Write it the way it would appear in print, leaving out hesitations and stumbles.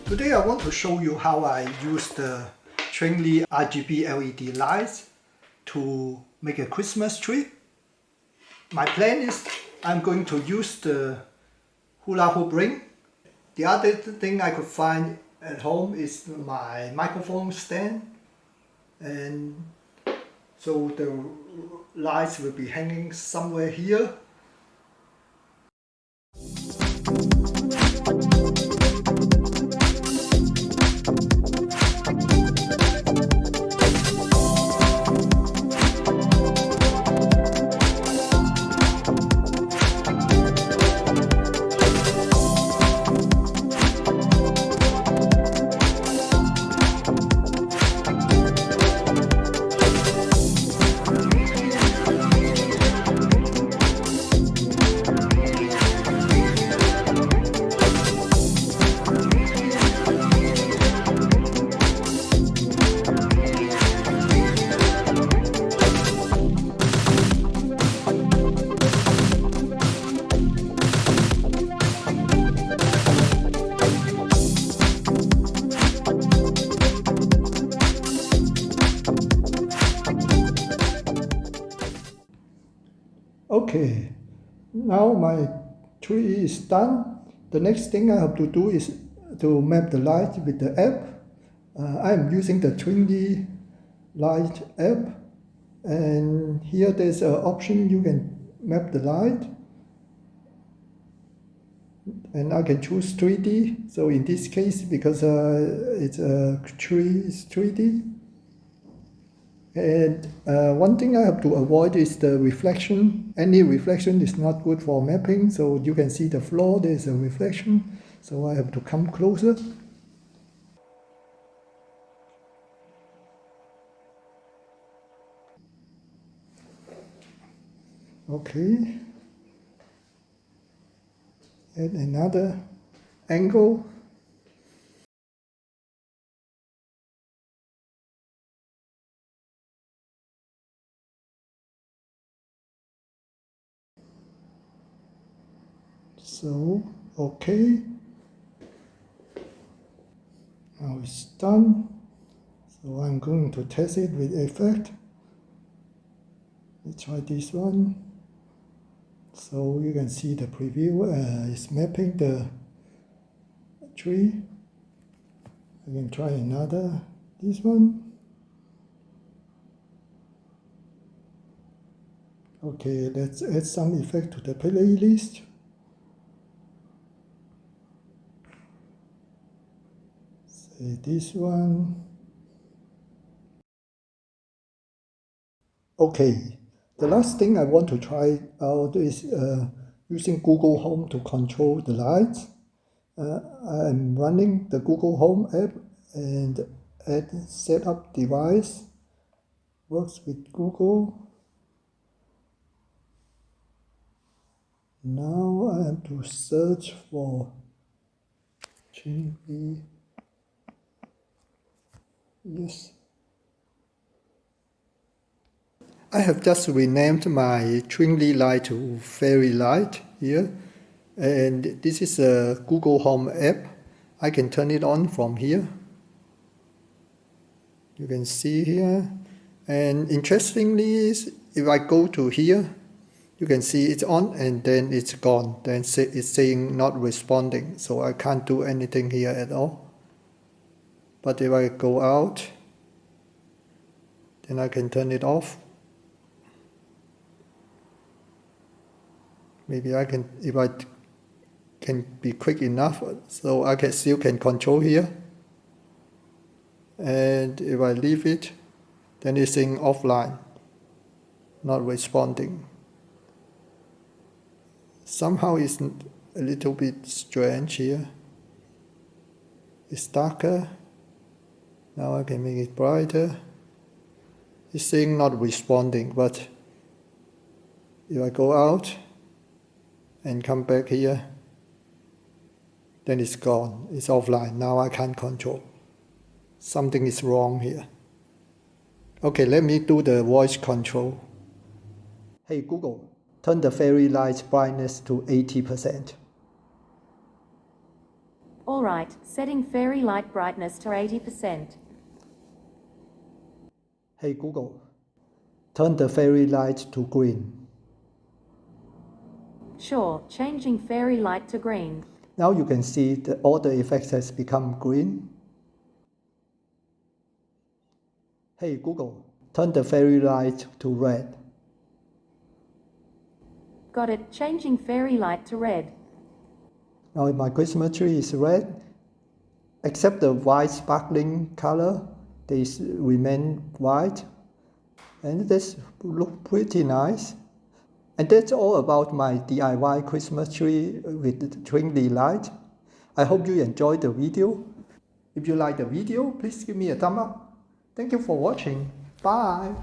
Today I want to show you how I use the Twinkly RGB LED lights to make a Christmas tree. My plan is I'm going to use the hula hoop ring. The other thing I could find at home is my microphone stand, and so the lights will be hanging somewhere here. Okay, now my tree is done. The next thing I have to do is to map the light with the app. I am using the Twinkly Light app, and here there's an option you can map the light, and I can choose 3D. So in this case, because it's a tree, it's 3D. And one thing I have to avoid is the reflection. Any reflection is not good for mapping. So you can see the floor, there's a reflection. So I have to come closer. Okay. And another angle. So, okay. Now it's done. So I'm going to test it with effect. Let's try this one. So you can see the preview. It's mapping the tree. I can try another. This one. Okay, let's add some effect to the playlist. Say this one. Okay, the last thing I want to try out is using Google Home to control the lights. I'm running the Google Home app and add setup device. Works with Google. Now I have to search for Twinkly. Yes. I have just renamed my Twinkly light to Fairy Light here, and this is a Google Home app. I can turn it on from here. You can see here, and interestingly, if I go to here, you can see it's on and then it's gone. Then it's saying not responding, so I can't do anything here at all. But if I go out, then I can turn it off. Maybe I can, if I can be quick enough, so I can still control here. And if I leave it, then it's saying offline, not responding. Somehow it's a little bit strange here. It's darker. Now I can make it brighter. It's saying not responding, but if I go out and come back here, then it's gone. It's offline. Now I can't control. Something is wrong here. Okay, let me do the voice control. Hey Google, turn the fairy light brightness to 80%. Alright, setting fairy light brightness to 80%. Hey Google, turn the fairy light to green. Sure, changing fairy light to green. Now you can see that all the effects has become green. Hey Google, turn the fairy light to red. Got it, changing fairy light to red. Now my Christmas tree is red, except the white sparkling color, they remain white. And this look pretty nice. And that's all about my DIY Christmas tree with twinkly light. I hope you enjoyed the video. If you like the video, please give me a thumb up. Thank you for watching. Bye.